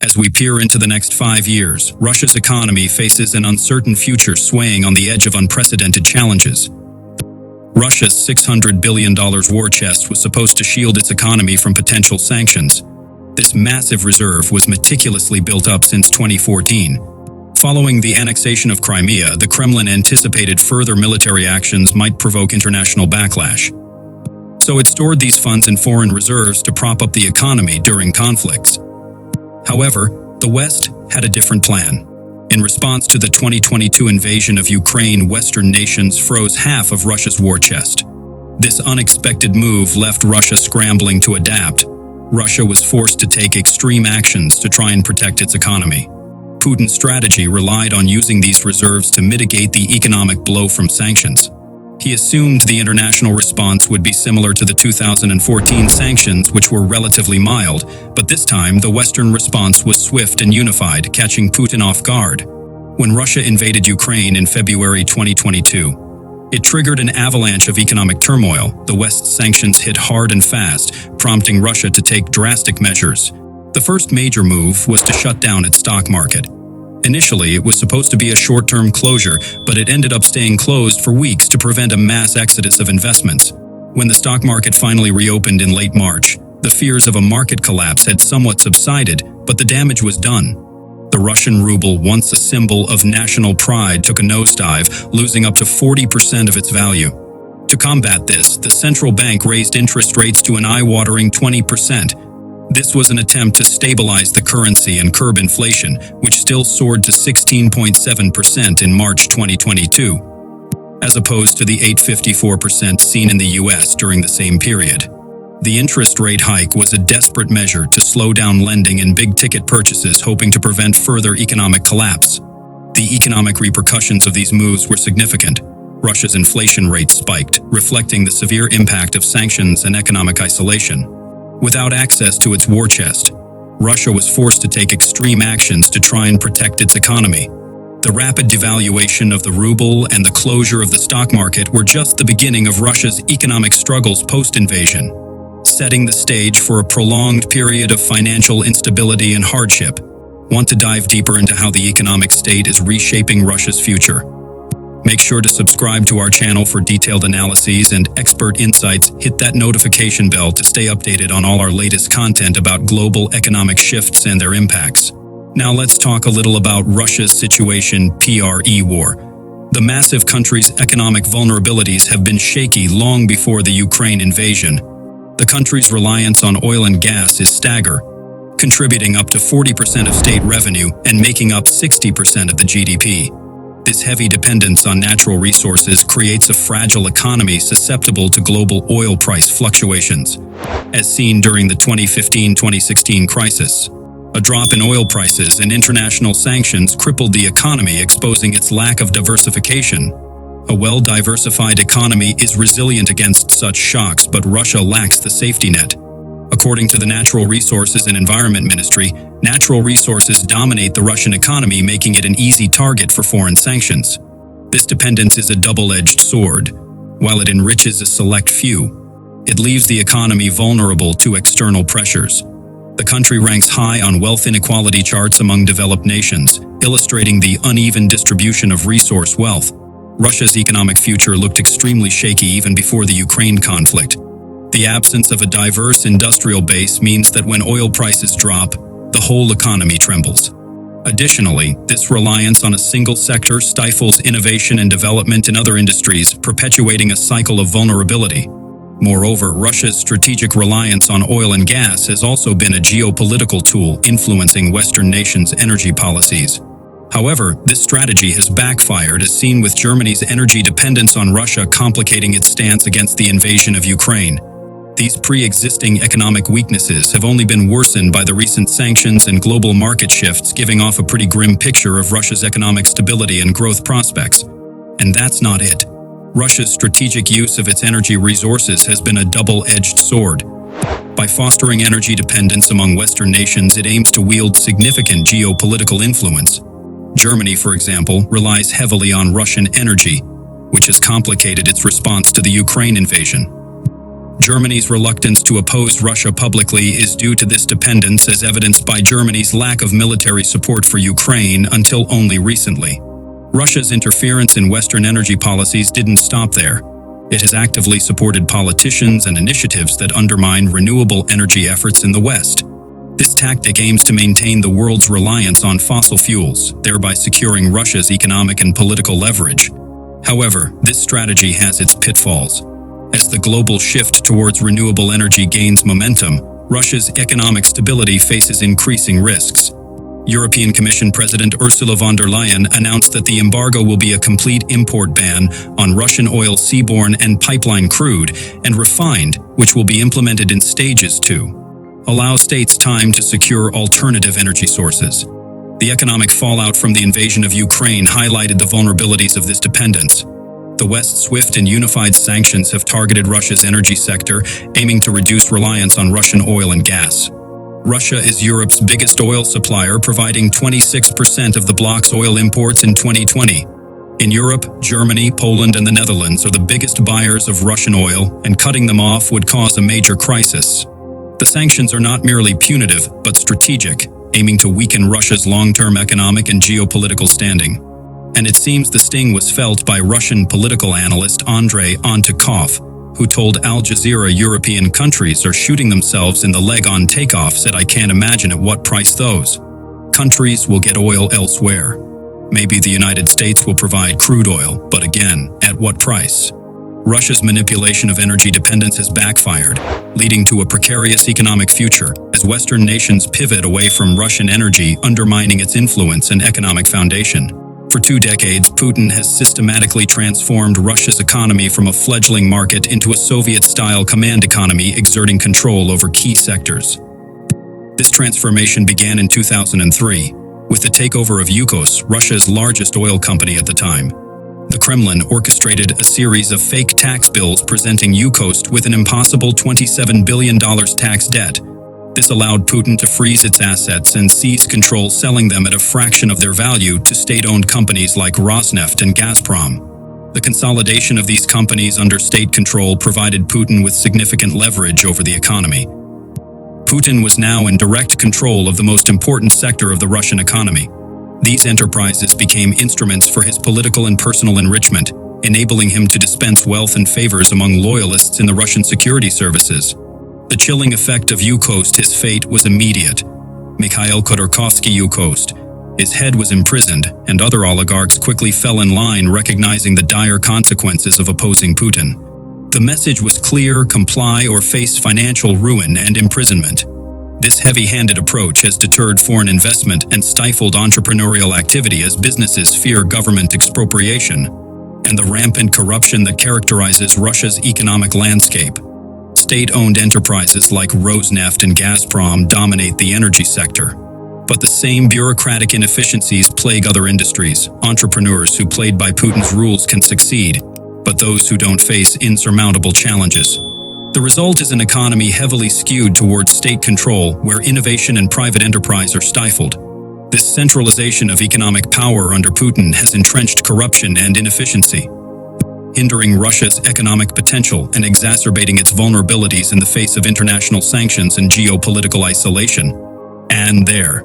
As we peer into the next 5 years, Russia's economy faces an uncertain future swaying on the edge of unprecedented challenges. Russia's $600 billion war chest was supposed to shield its economy from potential sanctions. This massive reserve was meticulously built up since 2014. Following the annexation of Crimea, the Kremlin anticipated further military actions might provoke international backlash. So it stored these funds in foreign reserves to prop up the economy during conflicts. However, the West had a different plan. In response to the 2022 invasion of Ukraine, Western nations froze half of Russia's war chest. This unexpected move left Russia scrambling to adapt. Russia was forced to take extreme actions to try and protect its economy. Putin's strategy relied on using these reserves to mitigate the economic blow from sanctions. He assumed the international response would be similar to the 2014 sanctions, which were relatively mild, but this time the Western response was swift and unified, catching Putin off guard. When Russia invaded Ukraine in February 2022, it triggered an avalanche of economic turmoil. The West's sanctions hit hard and fast, prompting Russia to take drastic measures. The first major move was to shut down its stock market. Initially, it was supposed to be a short-term closure, but it ended up staying closed for weeks to prevent a mass exodus of investments. When the stock market finally reopened in late March, the fears of a market collapse had somewhat subsided, but the damage was done. The Russian ruble, once a symbol of national pride, took a nosedive, losing up to 40% of its value. To combat this, the central bank raised interest rates to an eye-watering 20%. This was an attempt to stabilize the currency and curb inflation, which still soared to 16.7% in March 2022, as opposed to the 8.54% seen in the US during the same period. The interest rate hike was a desperate measure to slow down lending and big-ticket purchases, hoping to prevent further economic collapse. The economic repercussions of these moves were significant. Russia's inflation rate spiked, reflecting the severe impact of sanctions and economic isolation. Without access to its war chest, Russia was forced to take extreme actions to try and protect its economy. The rapid devaluation of the ruble and the closure of the stock market were just the beginning of Russia's economic struggles post-invasion, setting the stage for a prolonged period of financial instability and hardship. Want to dive deeper into how the economic state is reshaping Russia's future? Make sure to subscribe to our channel for detailed analyses and expert insights. Hit that notification bell to stay updated on all our latest content about global economic shifts and their impacts. Now let's talk a little about Russia's situation, war. The massive country's economic vulnerabilities have been shaky long before the Ukraine invasion. The country's reliance on oil and gas is staggering, contributing up to 40% of state revenue and making up 60% of the GDP. This heavy dependence on natural resources creates a fragile economy susceptible to global oil price fluctuations, as seen during the 2015-2016 crisis. A drop in oil prices and international sanctions crippled the economy, exposing its lack of diversification. A well-diversified economy is resilient against such shocks, but Russia lacks the safety net. According to the Natural Resources and Environment Ministry, natural resources dominate the Russian economy, making it an easy target for foreign sanctions. This dependence is a double-edged sword. While it enriches a select few, it leaves the economy vulnerable to external pressures. The country ranks high on wealth inequality charts among developed nations, illustrating the uneven distribution of resource wealth. Russia's economic future looked extremely shaky even before the Ukraine conflict. The absence of a diverse industrial base means that when oil prices drop, the whole economy trembles. Additionally, this reliance on a single sector stifles innovation and development in other industries, perpetuating a cycle of vulnerability. Moreover, Russia's strategic reliance on oil and gas has also been a geopolitical tool influencing Western nations' energy policies. However, this strategy has backfired, as seen with Germany's energy dependence on Russia complicating its stance against the invasion of Ukraine. These pre-existing economic weaknesses have only been worsened by the recent sanctions and global market shifts, giving off a pretty grim picture of Russia's economic stability and growth prospects. And that's not it. Russia's strategic use of its energy resources has been a double-edged sword. By fostering energy dependence among Western nations, it aims to wield significant geopolitical influence. Germany, for example, relies heavily on Russian energy, which has complicated its response to the Ukraine invasion. Germany's reluctance to oppose Russia publicly is due to this dependence, as evidenced by Germany's lack of military support for Ukraine until only recently. Russia's interference in Western energy policies didn't stop there. It has actively supported politicians and initiatives that undermine renewable energy efforts in the West. This tactic aims to maintain the world's reliance on fossil fuels, thereby securing Russia's economic and political leverage. However, this strategy has its pitfalls. As the global shift towards renewable energy gains momentum, Russia's economic stability faces increasing risks. European Commission President Ursula von der Leyen announced that the embargo will be a complete import ban on Russian oil, seaborne and pipeline crude, and refined, which will be implemented in stages to allow states time to secure alternative energy sources. The economic fallout from the invasion of Ukraine highlighted the vulnerabilities of this dependence. The West's swift and unified sanctions have targeted Russia's energy sector, aiming to reduce reliance on Russian oil and gas. Russia is Europe's biggest oil supplier, providing 26% of the bloc's oil imports in 2020. In Europe, Germany, Poland, and the Netherlands are the biggest buyers of Russian oil, and cutting them off would cause a major crisis. The sanctions are not merely punitive, but strategic, aiming to weaken Russia's long-term economic and geopolitical standing. And it seems the sting was felt by Russian political analyst Andrei Antikov, who told Al Jazeera European countries are shooting themselves in the leg on takeoff, said, "I can't imagine at what price those countries will get oil elsewhere. Maybe the United States will provide crude oil, but again, at what price?" Russia's manipulation of energy dependence has backfired, leading to a precarious economic future as Western nations pivot away from Russian energy, undermining its influence and economic foundation. For 2 decades, Putin has systematically transformed Russia's economy from a fledgling market into a Soviet-style command economy, exerting control over key sectors. This transformation began in 2003, with the takeover of Yukos, Russia's largest oil company at the time. The Kremlin orchestrated a series of fake tax bills presenting Yukos with an impossible $27 billion tax debt. This allowed Putin to freeze its assets and seize control, selling them at a fraction of their value to state-owned companies like Rosneft and Gazprom. The consolidation of these companies under state control provided Putin with significant leverage over the economy. Putin was now in direct control of the most important sector of the Russian economy. These enterprises became instruments for his political and personal enrichment, enabling him to dispense wealth and favors among loyalists in the Russian security services. The chilling effect of Yukos, his fate was immediate. Mikhail Khodorkovsky Yukos, his head was imprisoned, and other oligarchs quickly fell in line, recognizing the dire consequences of opposing Putin. The message was clear: comply or face financial ruin and imprisonment. This heavy-handed approach has deterred foreign investment and stifled entrepreneurial activity as businesses fear government expropriation and the rampant corruption that characterizes Russia's economic landscape. State-owned enterprises like Rosneft and Gazprom dominate the energy sector. But the same bureaucratic inefficiencies plague other industries. Entrepreneurs who played by Putin's rules can succeed, but those who don't face insurmountable challenges. The result is an economy heavily skewed towards state control, where innovation and private enterprise are stifled. This centralization of economic power under Putin has entrenched corruption and inefficiency, hindering Russia's economic potential and exacerbating its vulnerabilities in the face of international sanctions and geopolitical isolation. And there,